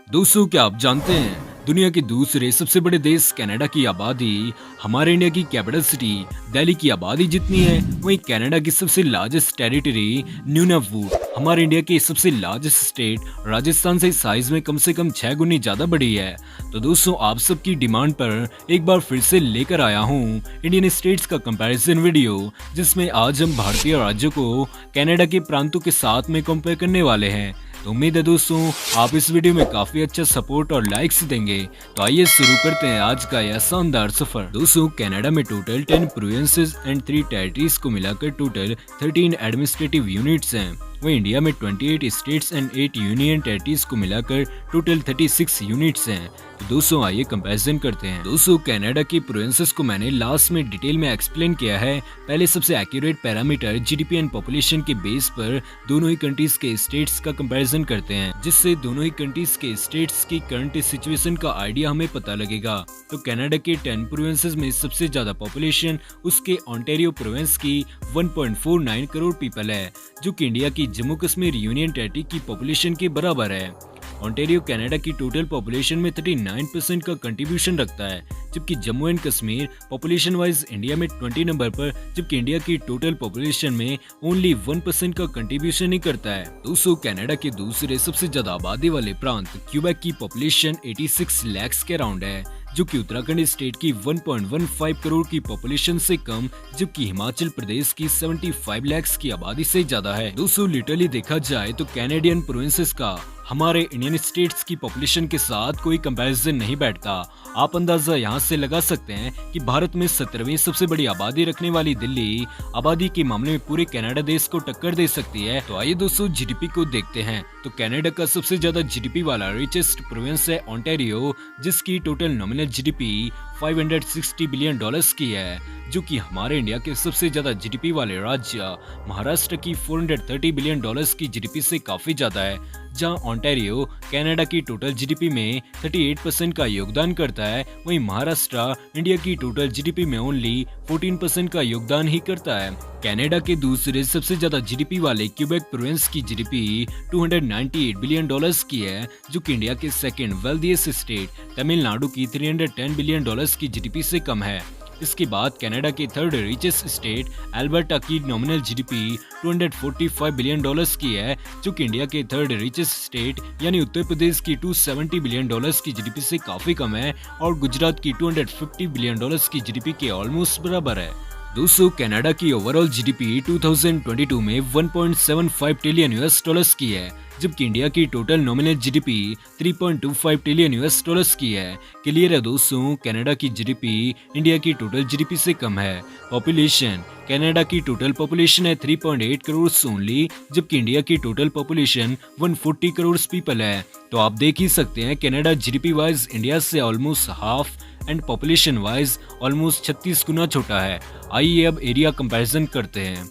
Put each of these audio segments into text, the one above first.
दोस्तों, क्या आप जानते हैं दुनिया के दूसरे सबसे बड़े देश कनाडा की आबादी हमारे इंडिया की कैपिटल सिटी दिल्ली की आबादी जितनी है, वहीं कनाडा की सबसे लार्जेस्ट टेरिटरी न्यूनवुड हमारे इंडिया के सबसे लार्जेस्ट स्टेट राजस्थान से साइज में कम से कम 6 गुनी ज्यादा बड़ी है। तो दोस्तों, आप सबकी डिमांड पर एक बार फिर से लेकर आया हूँ इंडियन स्टेट्स का कंपैरिजन वीडियो, जिसमें आज हम भारतीय राज्यों को कनाडा के प्रांतों के साथ में कंपेयर करने वाले हैं। तो उम्मीद है दोस्तों आप इस वीडियो में काफी अच्छा सपोर्ट और लाइक्स देंगे। तो आइए शुरू करते हैं आज का यह शानदार सफर। दोस्तों, कनाडा में टोटल 10 प्रोविंसेस एंड 3 टेरिटरीज को मिलाकर टोटल 13 एडमिनिस्ट्रेटिव यूनिट्स हैं। वहीं इंडिया में 28 स्टेट्स एंड 8 यूनियन टेरिटरीज को मिलाकर टोटल 36 यूनिट्स हैं। तो दोस्तों आइए कंपैरिजन करते हैं। दोस्तों, कनाडा की प्रोविंसेस को मैंने लास्ट में डिटेल में एक्सप्लेन किया है। पहले सबसे accurate parameter GDP and population के बेस पर दोनों ही कंट्रीज के स्टेट्स का कंपैरिजन करते हैं, जिससे दोनों ही कंट्रीज के स्टेट्स की करंट सिचुएशन का आइडिया हमें पता लगेगा। तो कनाडा के 10 प्रोविंसेस में सबसे ज्यादा पॉपुलेशन उसके ओंटारियो प्रोविंस की 1.49 करोड़ पीपल है, जो कि इंडिया की जम्मू कश्मीर यूनियन टेरिटरी की पॉपुलेशन के बराबर है। ओंटारियो कनाडा की टोटल पॉपुलेशन में 39% का कंट्रीब्यूशन रखता है, जबकि Jammu and Kashmir population wise India में 20 नंबर पर, जबकि इंडिया की टोटल पॉपुलेशन में ओनली 1% का कंट्रीब्यूशन ही करता है। दोस्तों, कनाडा के दूसरे सबसे ज्यादा आबादी वाले प्रांत क्यूबेक की पॉपुलेशन 86 लाख के अराउंड है, जो कि उत्तराखंड स्टेट की 1.15 करोड़ की पॉपुलेशन से कम, जबकि हिमाचल प्रदेश की 75 लाख की आबादी से ज्यादा है। दोस्तों, लिटरली देखा जाए तो कैनेडियन प्रोविंसेस का हमारे इंडियन स्टेट्स की पॉपुलेशन के साथ कोई कंपैरिजन नहीं बैठता। आप अंदाजा यहाँ से लगा सकते हैं कि भारत में 17वीं सबसे बड़ी आबादी रखने वाली दिल्ली आबादी के मामले में पूरे कनाडा देश को टक्कर दे सकती है। तो आइए दोस्तों जीडीपी को देखते हैं। तो कनाडा का सबसे ज्यादा जीडीपी वाला रिचेस्ट प्रोविंस है ओंटारियो, जिसकी total nominal GDP 560 billion dollars की है, जो कि हमारे इंडिया के सबसे ज्यादा जीडीपी वाले राज्य महाराष्ट्र की 430 बिलियन डॉलर्स की जीडीपी से काफी ज्यादा है। जहां ओंटारियो कनाडा की टोटल जीडीपी में 38% का योगदान करता है, वहीं महाराष्ट्र इंडिया की टोटल जीडीपी में ओनली 14% का योगदान ही करता है। कनाडा के दूसरे सबसे ज्यादा जीडीपी वाले क्यूबेक प्रोविंस की जीडीपी 298 बिलियन डॉलर्स की है, जो कि इंडिया के सेकंड वेल्थिएस्ट स्टेट तमिलनाडु की 310 बिलियन डॉलर्स की जीडीपी से कम है। इसके बाद कनाडा के थर्ड रिचेस्ट स्टेट अल्बर्टा की नॉमिनल जीडीपी 245 बिलियन डॉलर्स की है, जो कि इंडिया के थर्ड रिचेस्ट स्टेट यानी उत्तर प्रदेश की 270 बिलियन डॉलर्स की जीडीपी से काफी कम है, और गुजरात की 250 बिलियन डॉलर्स की जीडीपी के ऑलमोस्ट बराबर है। दोस्तों, कनाडा की ओवरऑल जीडीपी 2022 में 1.75 ट्रिलियन यूएस डॉलर्स की है, जबकि इंडिया की total nominal GDP 3.25 trillion US dollars की है। क्लियर है दोस्तों, कनाडा की जीडीपी इंडिया की टोटल जीडीपी से कम है। पॉपुलेशन कनाडा की टोटल पॉपुलेशन है 3.8 करोड़ ओनली, जबकि इंडिया की टोटल पॉपुलेशन 140 करोड़ पीपल है। तो आप देख ही सकते हैं कनाडा जीडीपी वाइज इंडिया से almost half and population wise almost 36 गुना छोटा है। आइए अब एरिया कंपैरिजन करते हैं।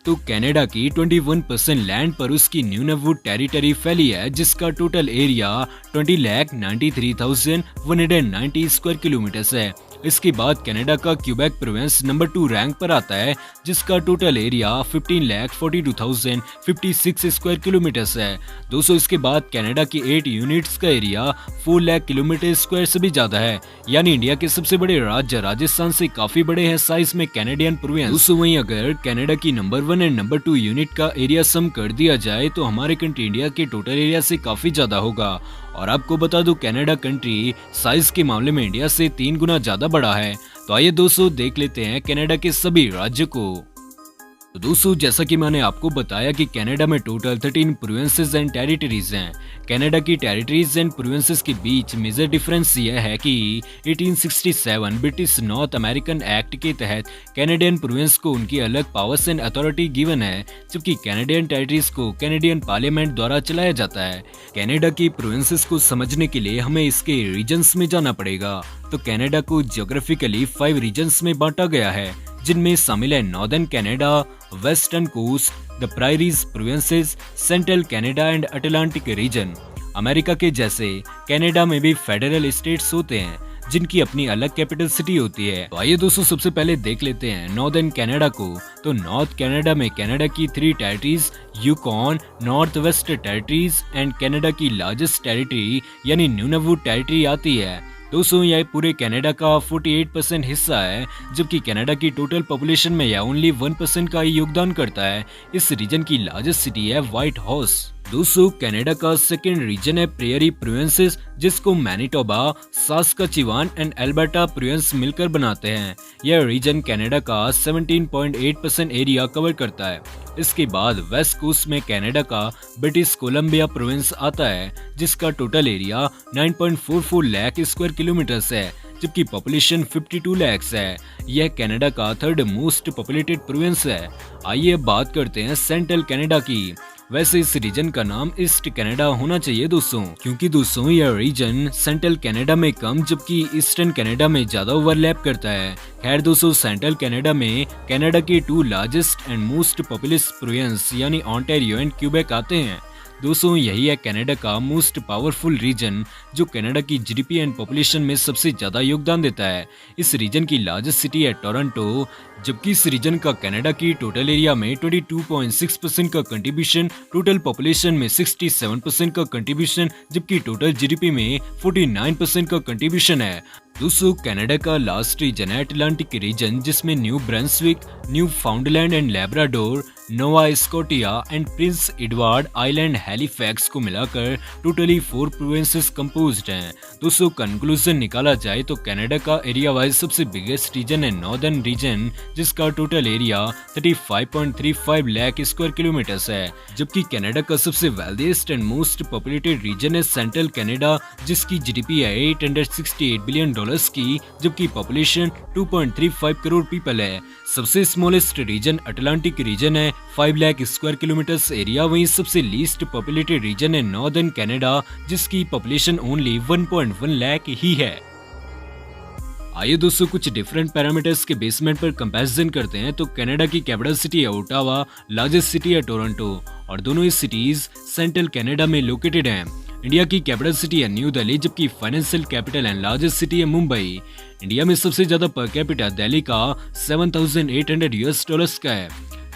तो कनाडा की 21% लैंड पर उसकी न्यूनवुड टेरिटरी फैली है, जिसका टोटल एरिया 20,93,190 स्क्वायर किलोमीटर है। इसके बाद कनाडा का क्यूबेक प्रोविंस नंबर 2 रैंक पर आता है, जिसका टोटल एरिया 15,42,056 स्क्वायर किलोमीटर है। दोस्तों, इसके बाद कनाडा की 8 यूनिट्स का एरिया 4 लाख किलोमीटर स्क्वायर से भी ज्यादा है, यानी इंडिया के सबसे बड़े राज्य राजस्थान से काफी बड़े हैं साइज में कैनेडियन प्रोविंस। दोस्तों, वहीं अगर कनाडा की नंबर 1 एंड नंबर 2 यूनिट का एरिया सम कर दिया जाए तो हमारे कंट्री इंडिया के टोटल एरिया से काफी ज्यादा होगा। और आपको बता दूं, कनाडा कंट्री साइज के मामले में इंडिया से 3 गुना ज्यादा बड़ा है। तो आइए दोस्तों देख लेते हैं कनाडा के सभी राज्यों को। तो दोस्तों, जैसा कि मैंने आपको बताया कि कनाडा में टोटल 13 प्रोविंसेस एंड टेरिटरीज हैं। कनाडा की टेरिटरीज एंड प्रोविंसेस के बीच मेजर डिफरेंस यह है कि 1867 ब्रिटिश नॉर्थ अमेरिकन एक्ट के तहत कैनेडियन प्रोविंस को उनकी अलग पावर्स एंड अथॉरिटी गिवन है, जबकि कैनेडियन टेरिटरीज को कैनेडियन पार्लियामेंट द्वारा चलाया जाता है। कनाडा की प्रोविंसेस को समझने के लिए हमें इसके रीजन्स में जाना पड़ेगा। तो कनाडा को जियोग्राफिकली 5 रीजन्स में बांटा गया है, जिनमें शामिल है northern Canada, western coast, the prairies provinces, central Canada and Atlantic region. America के जैसे कनाडा में भी फेडरल स्टेट्स होते हैं, जिनकी अपनी अलग कैपिटल सिटी होती है। तो आइए दोस्तों सबसे पहले देख लेते हैं नॉर्दर्न कनाडा को। तो नॉर्थ कनाडा में कनाडा की 3 territories Yukon, north waste territories and Canada की लार्जेस्ट टेरिटरी यानी न्यूनवुड टेरिटरी आती है। दोस्तों यह पूरे कनाडा का 48% हिस्सा है, जबकि कनाडा की टोटल पॉपुलेशन में यह ओनली 1% का ही योगदान करता है। इस रीजन की लार्जेस्ट सिटी है व्हाइट हाउस। दोस्तों कनाडा का सेकेंड रीजन है प्रेयरी प्रोविंसेस, जिसको मैनिटोबा, सास्काचिवान एंड अल्बर्टा प्रोविंस मिलकर बनाते हैं। यह रीजन कनाडा का 17.8% एरिया कवर करता है। इसके बाद वेस्ट कोस्ट में कनाडा का ब्रिटिश कोलंबिया प्रोविंस आता है, जिसका total area 9.44 lakh square kilometres है, जबकि पॉपुलेशन 52 लाख है। यह कनाडा का 3rd मोस्ट पॉपुलेटेड प्रोविंस है। आइए बात करते हैं सेंट्रल कनाडा की। वैसे इस रीजन का नाम ईस्ट कनाडा होना चाहिए दोस्तों, क्योंकि दोस्तों यह रीजन सेंट्रल कनाडा में कम जबकि ईस्टर्न कनाडा में ज्यादा ओवरलैप करता है। खैर दोस्तों सेंट्रल कनाडा में कनाडा के 2 largest and most populous province यानी ओंटारियो एंड क्यूबेक आते हैं। दोस्तों यही है कनाडा का मोस्ट पावरफुल रीजन, जो कनाडा की जीडीपी एंड पॉपुलेशन में सबसे ज्यादा योगदान देता है। इस रीजन की लार्जेस्ट सिटी है टोरंटो, जबकि इस रीजन का कनाडा की टोटल एरिया में 22.6% का कंट्रीब्यूशन, टोटल पॉपुलेशन में 67% का कंट्रीब्यूशन, जबकि टोटल जीडीपी में 49% का कंट्रीब्यूशन है। दोस्तों कनाडा का लास्ट रीजन है अटलांटिक रीजन, जिसमें new Brunswick, new फाउंडलैंड and Labrador, Nova Scotia and Prince Edward island Halifax को मिलाकर टोटली 4 प्रोविंसेस कंपोज्ड हैं। दोस्तों कंक्लूजन निकाला जाए तो कनाडा का एरिया वाइज सबसे बिगेस्ट रीजन है नॉर्दर्न रीजन, जिसका total area 35.35 lakh square kilometres है, जबकि कनाडा का सबसे wealthiest and most populated reason है सेंट्रल कनाडा, जिसकी जीडीपी है $868 बिलियन की, जबकि पॉपुलेशन 2.35 करोड़ पीपल है। सबसे स्मॉलेस्ट रीजन अटलांटिक रीजन है 5 लाख स्क्वायर किलोमीटर्स एरिया। वहीं सबसे लीस्ट पॉपुलेटेड रीजन है नॉर्दर्न कनाडा, जिसकी पॉपुलेशन ओनली 1.1 लाख ही है। आइए दोस्तों कुछ डिफरेंट पैरामीटर्स के बेसमेंट पर कंपैरिजन करते हैं। तो कनाडा की कैपिटल सिटी है ओटावा, लार्जेस्ट सिटी है टोरंटो, और दोनों ही सिटीज सेंट्रल कनाडा में लोकेटेड हैं। इंडिया की कैपिटल सिटी है न्यू दिल्ली, जबकि financial capital and largest city है मुंबई। इंडिया में सबसे ज्यादा पर कैपिटा दिल्ली का $7,800 का है।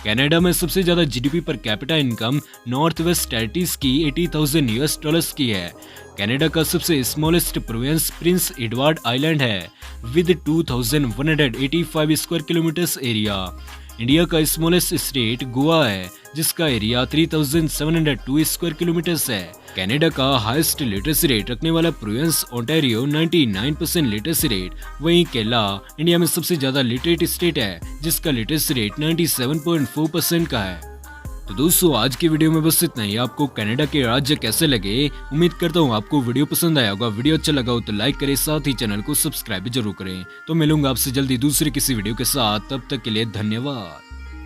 कनाडा में सबसे ज्यादा GDP per capita income North waste Territories की $80,000 की है। कनाडा का सबसे smallest province Prince Edward Island है with 2,185 square kilometres area. India का स्मॉलेस्ट स्टेट गोवा है, जिसका एरिया 3,702 स्क्वायर किलोमीटर्स है। कनाडा का हाईएस्ट लिटरेसी रेट रखने वाला प्रोविंस ओंटारियो 99% लिटरेसी रेट। वहीं केरला इंडिया में सबसे ज्यादा लिटरेट स्टेट है, जिसका लिटरेसी रेट 97.4% का है। तो दोस्तों आज की वीडियो में बस इतना ही। आपको कनाडा के राज्य कैसे लगे, उम्मीद करता हूँ आपको वीडियो पसंद आया होगा। वीडियो अच्छा लगा हो तो लाइक करें, साथ ही चैनल को सब्सक्राइब जरूर करें। तो मिलूंगा आपसे जल्दी दूसरे किसी वीडियो के साथ, तब तक के लिए धन्यवाद।